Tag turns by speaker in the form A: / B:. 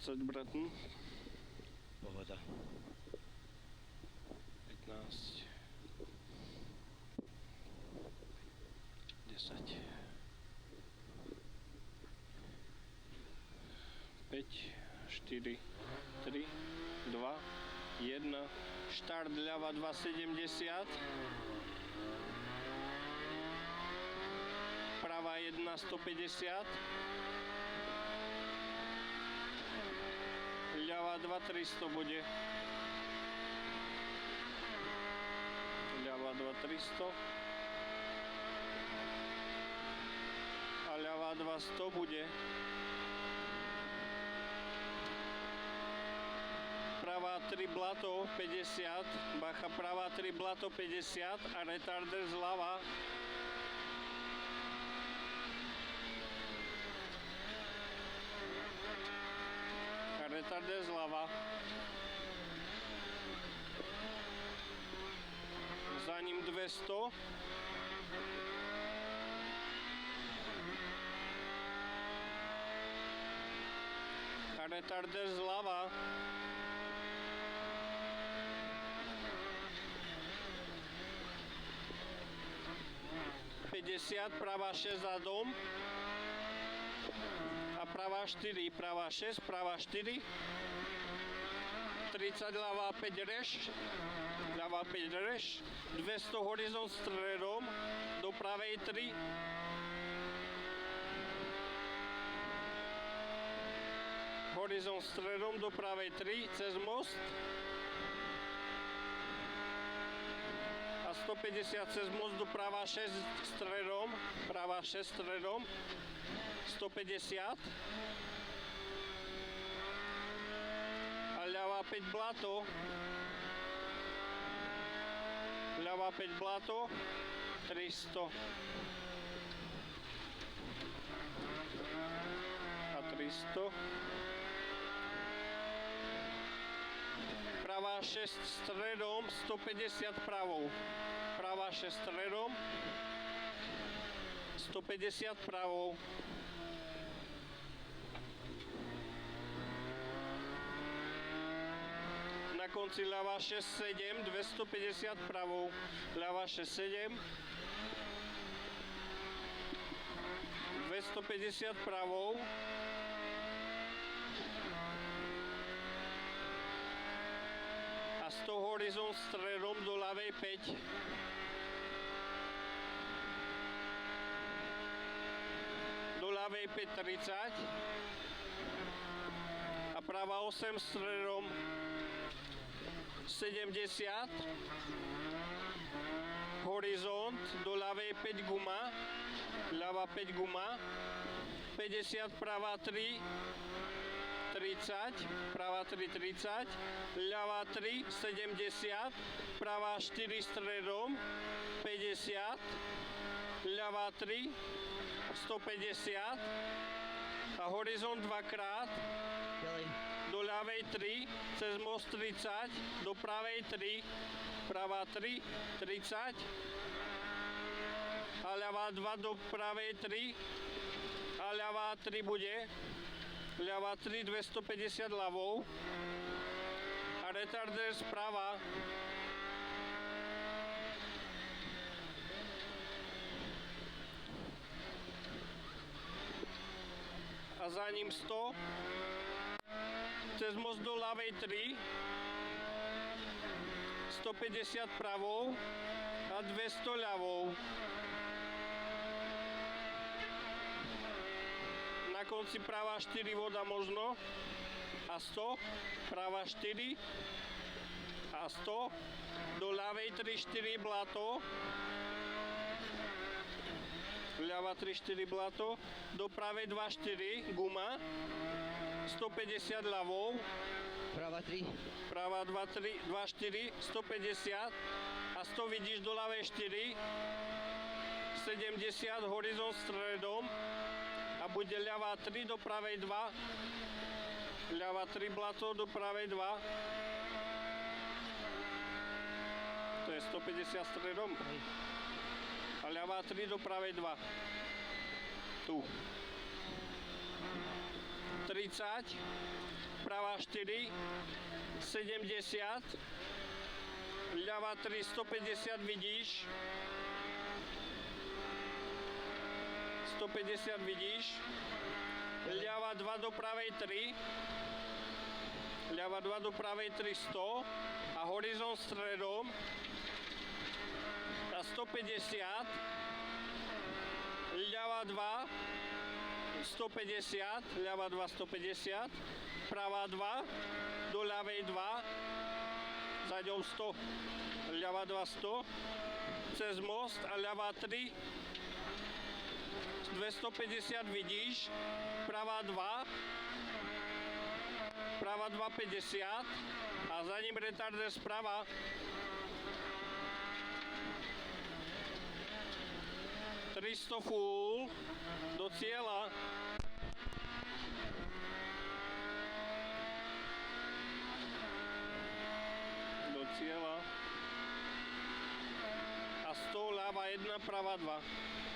A: 20 bratn.
B: Pohoda.
A: 15. 10. 5, 4, 3, 2, 1. Štart ľava 270. Pravá 1, 150. Ľava 2, 300 bude. Ľava 2, 300. A ľava 2, 100 bude. Pravá 3 blato 50, bacha, pravá 3 blato 50 a retarder zľava. A retarder zľava. Za ním 200. A retarder zľava. 50, pravá 6 za dom a pravá 4, pravá 6, pravá 4, 30, ľavá 5 reš, ľavá 5 reš, 200 horizont stredom, do pravej 3, horizont stredom, do pravej 3, cez most, a 150 cez most do pravá 6 stredom, pravá 6 stredom, 150 a ľavá 5 blato, ľavá 5 blato, 300 a 300. Pravá 6 stredom, 150 pravou. Pravá 6 stredom, 150 pravou. Na konci ľavá 6, 7, 250 pravou. Ľavá 6, 7, 250 pravou. A 100 horizont stredom do ľavej 5. Do ľavej 5, 30. A pravá 8 stredom 70. Horizont do ľavej 5 guma. Ľava 5 guma. 50, pravá 3. 30, pravá 3, 30, ľavá 3, 70, pravá 4 stredom, 50, ľavá 3, 150 a horizont dvakrát, do ľavej 3, cez most 30, do pravej 3, pravá 3, 30 a ľavá 2 do pravej 3 a ľavá 3 bude. Ľavá 3, 250 ľavou a retarder sprava. A za ním 100. Cez most do ľavej 3. 150 pravou a 200 ľavou. Na konci pravá 4 voda možno a 100, pravá 4 a 100, do ľavej 3, 4 blato, ľava 3, 4 blato, do pravej 2, 4 guma, 150 ľavou,
B: Pravá 3.
A: Pravá 2, 3, 2, 4, 150 a 100 vidíš do ľavej 4, 70 horizont stredom, a bude ľavá 3 do pravej 2, ľavá 3 blato do pravej 2, to je 150 stredom, a ľavá 3 do pravej 2, tu, 300 30, pravá 4, 70, ľava 3, 150 vidíš, 150 vidíš, ľava 2 do pravej 3, ľava 2 do pravej 3, 100 a horizont stredom a 150, ľava 2, 150, ľava 2, 150, pravá 2, do ľavej 2, za ňou 100, ľava 2, 100, cez most a ľava 3, 250 vidíš, pravá 2, pravá 2, 50 a za ním retarder sprava. ...300 full do cieľa. Do cieľa. A 100 ľava 1, pravá 2.